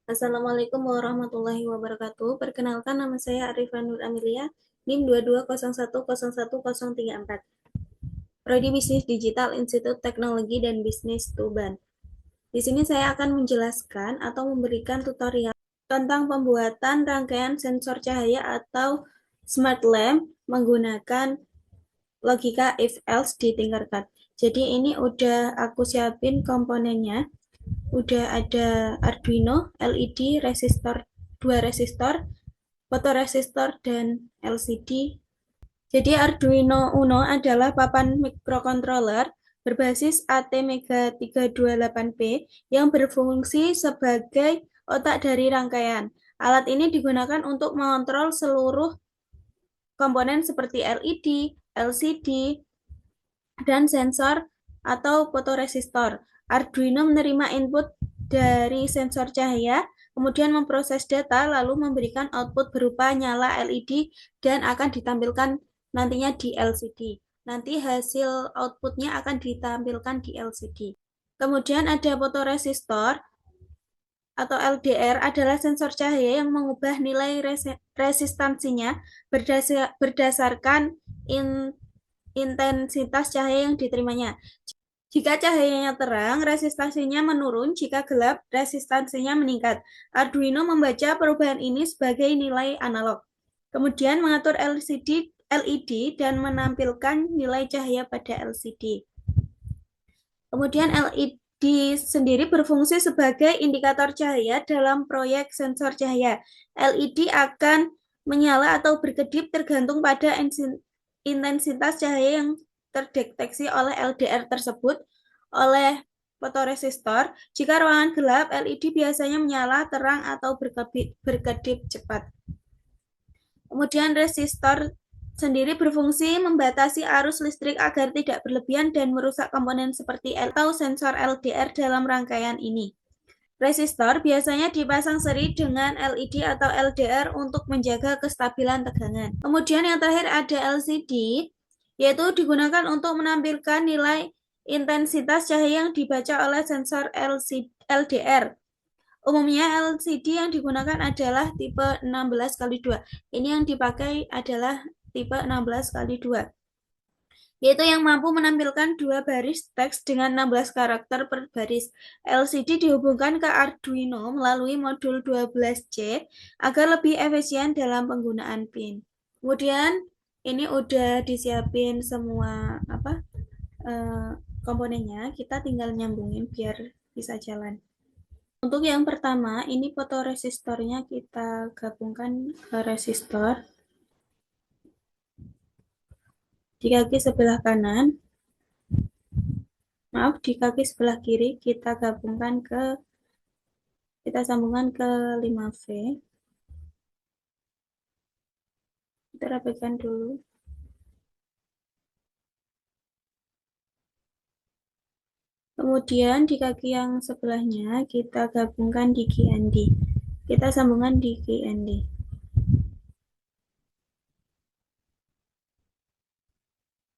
Assalamualaikum warahmatullahi wabarakatuh. Perkenalkan, nama saya Arifah Nur Amelia, NIM 2201011034. Prodi Bisnis Digital Institut Teknologi dan Bisnis Tuban. Di sini saya akan menjelaskan atau memberikan tutorial tentang pembuatan rangkaian sensor cahaya atau smart lamp menggunakan logika if else di Tinkercad. Jadi ini udah aku siapin komponennya. Udah ada Arduino, LED, resistor, dua resistor, fotoresistor, dan LCD. Jadi Arduino Uno adalah papan microcontroller berbasis ATmega 328P yang berfungsi sebagai otak dari rangkaian. Alat ini digunakan untuk mengontrol seluruh komponen seperti LED, LCD, dan sensor atau fotoresistor. Arduino menerima input dari sensor cahaya, kemudian memproses data, lalu memberikan output berupa nyala LED dan akan ditampilkan nantinya di LCD. Nanti hasil outputnya akan ditampilkan di LCD. Kemudian ada fotoresistor atau LDR adalah sensor cahaya yang mengubah nilai resistansinya berdasarkan intensitas cahaya yang diterimanya. Jika cahayanya terang, resistansinya menurun. Jika gelap, resistansinya meningkat. Arduino membaca perubahan ini sebagai nilai analog. Kemudian mengatur LED dan menampilkan nilai cahaya pada LCD. Kemudian LED sendiri berfungsi sebagai indikator cahaya dalam proyek sensor cahaya. LED akan menyala atau berkedip tergantung pada intensitas cahaya yang terdeteksi oleh LDR tersebut oleh fotoresistor. Jika ruangan gelap, LED biasanya menyala terang atau berkedip cepat. Kemudian resistor sendiri berfungsi membatasi arus listrik agar tidak berlebihan dan merusak komponen seperti atau sensor LDR dalam rangkaian ini. Resistor biasanya dipasang seri dengan LED atau LDR untuk menjaga kestabilan tegangan. Kemudian yang terakhir ada LCD, yaitu digunakan untuk menampilkan nilai intensitas cahaya yang dibaca oleh sensor LDR. Umumnya LCD yang digunakan adalah tipe 16x2. Ini yang dipakai adalah tipe 16x2. Yaitu yang mampu menampilkan dua baris teks dengan 16 karakter per baris. LCD dihubungkan ke Arduino melalui modul 12C agar lebih efisien dalam penggunaan pin. Kemudian ini udah disiapin semua komponennya, kita tinggal nyambungin biar bisa jalan. Untuk yang pertama, ini fotoresistornya kita gabungkan ke resistor. Di kaki sebelah kanan, di kaki sebelah kiri kita sambungkan ke 5V. Kita rapikan dulu. Kemudian di kaki yang sebelahnya kita gabungkan di GND. Kita sambungkan di GND.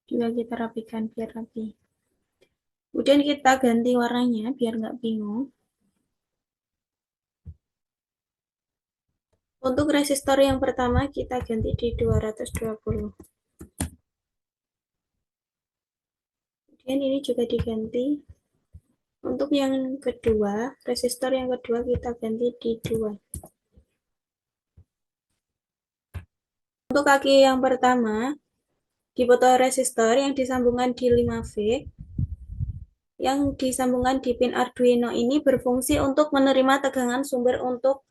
Juga kita rapikan biar rapi. Kemudian kita ganti warnanya biar nggak bingung. Untuk resistor yang pertama kita ganti di 220. Kemudian ini juga diganti. Untuk yang kedua, resistor yang kedua kita ganti di 2. Untuk kaki yang pertama, di fotoresistor yang disambungkan di 5V, yang disambungkan di pin Arduino ini berfungsi untuk menerima tegangan sumber untuk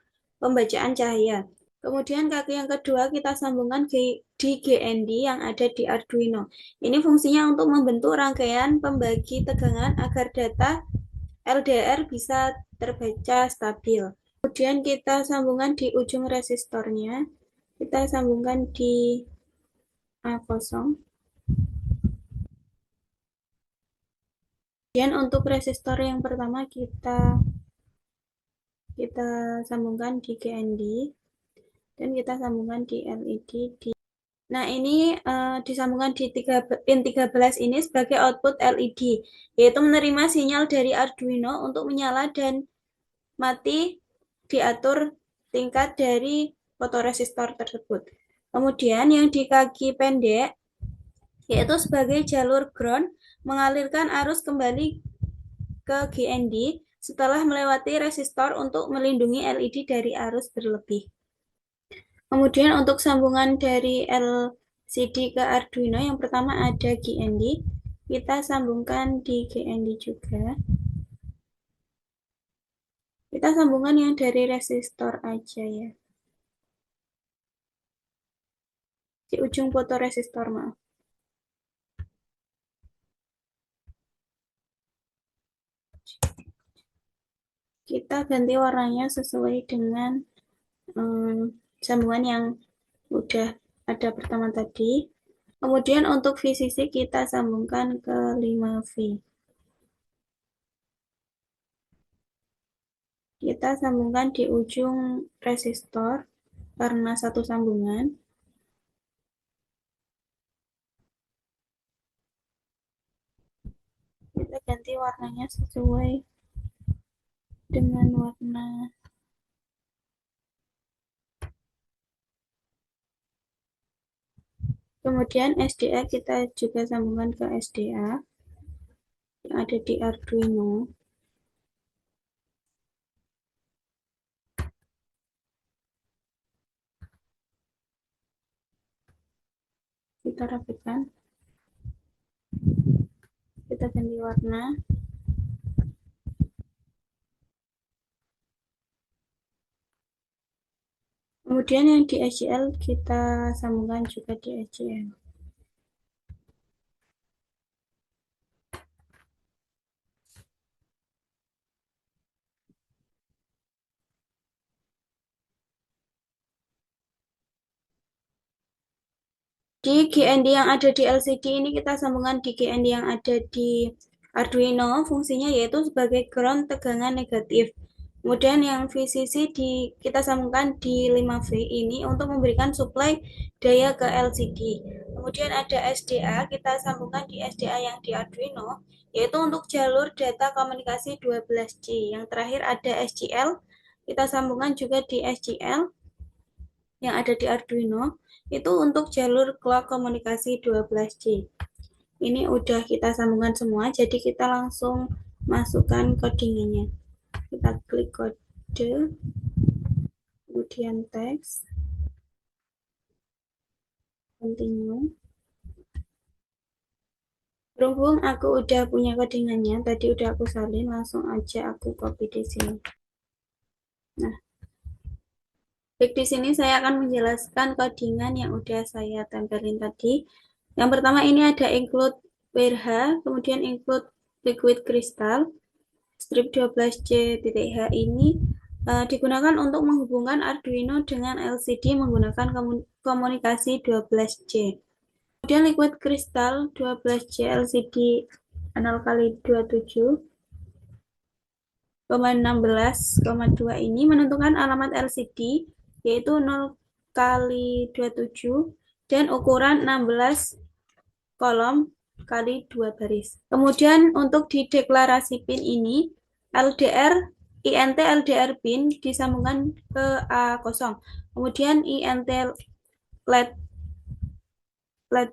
pembacaan cahaya. Kemudian kaki yang kedua kita sambungkan di GND yang ada di Arduino. Ini fungsinya untuk membentuk rangkaian pembagi tegangan agar data LDR bisa terbaca stabil. Kemudian kita sambungkan di ujung resistornya. Kita sambungkan di A0. Kemudian untuk resistor yang pertama kita sambungkan di GND dan kita sambungkan di LED. Nah, ini disambungkan di pin 13 ini sebagai output LED, yaitu menerima sinyal dari Arduino untuk menyala dan mati diatur tingkat dari fotoresistor tersebut. Kemudian yang di kaki pendek yaitu sebagai jalur ground mengalirkan arus kembali ke GND setelah melewati resistor untuk melindungi LED dari arus berlebih. Kemudian untuk sambungan dari LCD ke Arduino yang pertama ada GND. Kita sambungkan di GND juga. Kita sambungan yang dari resistor aja ya. Di ujung fotoresistor, maaf. Kita ganti warnanya sesuai dengan sambungan yang udah ada pertama tadi. Kemudian untuk VCC kita sambungkan ke 5V. Kita sambungkan di ujung resistor karena satu sambungan. Kita ganti warnanya sesuai dengan warna kemudian SDA kita juga sambungkan ke SDA yang ada di Arduino. Kita rapikan. Kita ganti warna. Kemudian yang di SGL kita sambungkan juga di SGL. Di GND yang ada di LCD ini kita sambungkan di GND yang ada di Arduino, fungsinya yaitu sebagai ground tegangan negatif. Kemudian yang VCC kita sambungkan di 5V ini untuk memberikan suplai daya ke LCD. Kemudian ada SDA, kita sambungkan di SDA yang di Arduino, yaitu untuk jalur data komunikasi 12G. Yang terakhir ada SGL, kita sambungkan juga di SGL yang ada di Arduino, itu untuk jalur clock komunikasi 12G. Ini udah kita sambungkan semua, jadi kita langsung masukkan codingannya. Kita klik kode, kemudian teks, continue. Berhubung aku udah punya codingannya, tadi udah aku salin, langsung aja aku copy di sini. Nah, baik di sini saya akan menjelaskan codingan yang udah saya tempelin tadi. Yang pertama ini ada include WH, kemudian include liquid crystal. Strip 12C.H ini digunakan untuk menghubungkan Arduino dengan LCD menggunakan komunikasi 12C. Kemudian liquid crystal 12C LCD 0x27,16,2 ini menentukan alamat LCD yaitu 0x27 dan ukuran 16 kolom kali 2 baris. Kemudian untuk di deklarasi pin ini, LDR, INT LDR pin disambungkan ke A0. Kemudian INT LED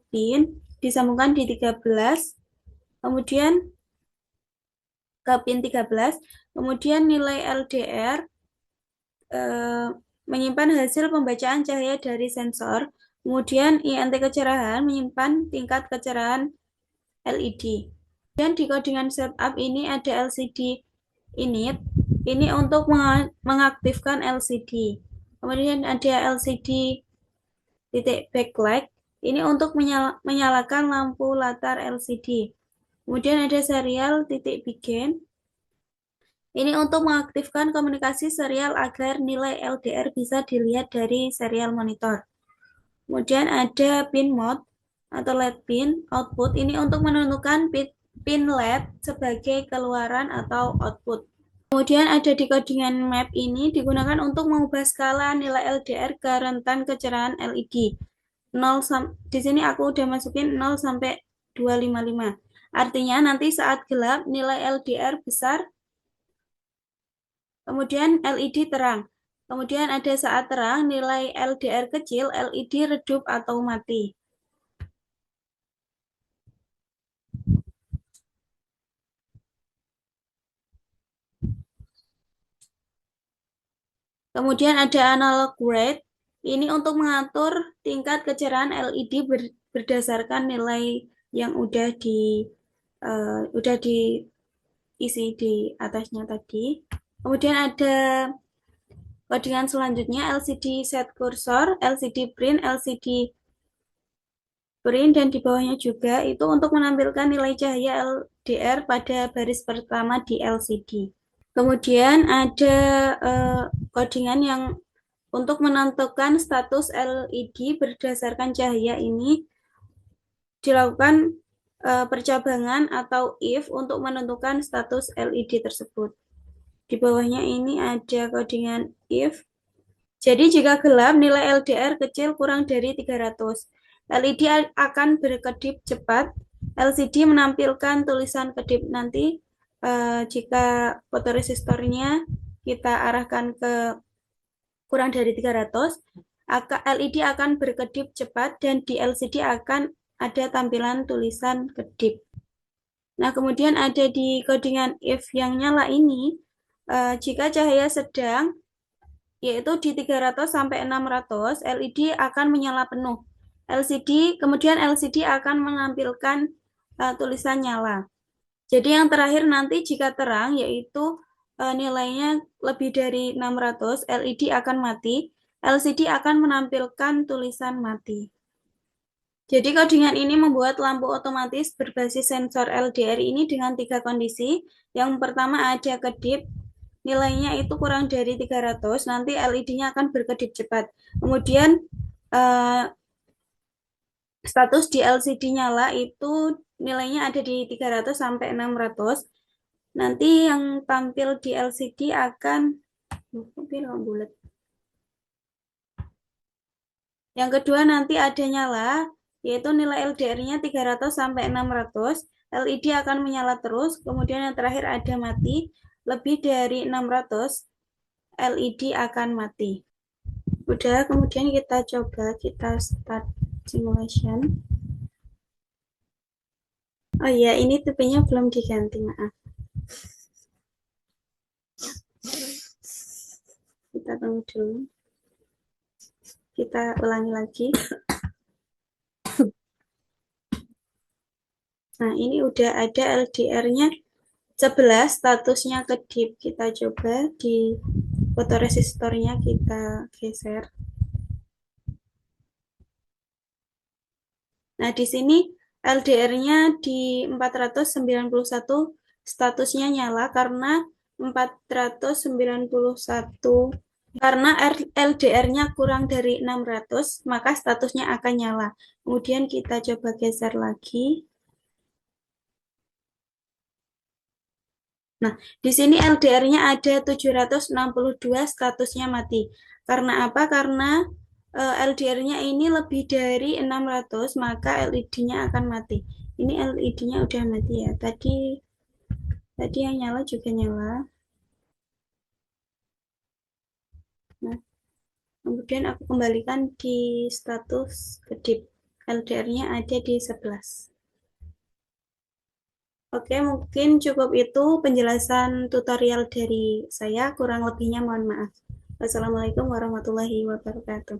pin disambungkan di 13. Kemudian ke pin 13. Kemudian nilai LDR menyimpan hasil pembacaan cahaya dari sensor. Kemudian INT kecerahan menyimpan tingkat kecerahan LED. Dan di codingan setup ini ada LCD init, ini untuk mengaktifkan LCD. Kemudian ada LCD titik backlight, ini untuk menyalakan lampu latar LCD. Kemudian ada serial titik begin, ini untuk mengaktifkan komunikasi serial agar nilai LDR bisa dilihat dari serial monitor. Kemudian ada pin mode atau LED pin output, ini untuk menentukan pin LED sebagai keluaran atau output. Kemudian ada decodingan map ini digunakan untuk mengubah skala nilai LDR ke rentan kecerahan LED. Di sini aku udah masukin 0 sampai 255. Artinya nanti saat gelap nilai LDR besar, Kemudian LED terang. Kemudian ada saat terang, nilai LDR kecil, LED redup atau mati. Kemudian ada analog rate. Ini untuk mengatur tingkat kecerahan LED berdasarkan nilai yang udah diisi di atasnya tadi. Kemudian ada codingan selanjutnya LCD set cursor, LCD print, LCD print, dan di bawahnya juga itu untuk menampilkan nilai cahaya LDR pada baris pertama di LCD. Kemudian ada codingan yang untuk menentukan status LED berdasarkan cahaya ini dilakukan percabangan atau if untuk menentukan status LED tersebut. Di bawahnya ini ada codingan if. Jadi jika gelap, nilai LDR kecil kurang dari 300. LED akan berkedip cepat. LCD menampilkan tulisan kedip nanti jika fotoresistornya kita arahkan ke kurang dari 300, LED akan berkedip cepat dan di LCD akan ada tampilan tulisan kedip. Nah, kemudian ada di codingan if yang nyala ini, jika cahaya sedang, yaitu di 300 sampai 600, LED akan menyala penuh. Kemudian LCD akan menampilkan tulisan nyala. Jadi yang terakhir nanti jika terang, yaitu nilainya lebih dari 600, LED akan mati, LCD akan menampilkan tulisan mati. Jadi codingan ini membuat lampu otomatis berbasis sensor LDR ini dengan 3 kondisi. Yang pertama ada kedip, nilainya itu kurang dari 300, nanti LED-nya akan berkedip cepat. Kemudian status di LCD nyala itu nilainya ada di 300 sampai 600. Nanti yang tampil di LCD akan bulat. Yang kedua nanti ada nyala, yaitu nilai LDR-nya 300 sampai 600. LED akan menyala terus. Kemudian yang terakhir ada mati, lebih dari 600, LED akan mati. Udah, kemudian kita coba, kita start simulation. Oh iya, ini tipenya belum diganti, maaf. Kita tunggu dulu. Kita ulangi lagi. Nah, ini udah ada LDR-nya 11, statusnya kedip. Kita coba di fotoresistornya kita geser. Nah, di sini LDR-nya di 491, statusnya nyala karena 491. Karena LDR-nya kurang dari 600, maka statusnya akan nyala. Kemudian kita coba geser lagi. Nah, di sini LDR-nya ada 762, statusnya mati. Karena apa? Karena LDR-nya ini lebih dari 600, maka LED-nya akan mati. Ini LED-nya udah mati ya. Tadi yang nyala juga nyala. Nah, kemudian aku kembalikan di status kedip. LDR-nya ada di 11. Oke, mungkin cukup itu penjelasan tutorial dari saya. Kurang lebihnya mohon maaf. Wassalamualaikum warahmatullahi wabarakatuh.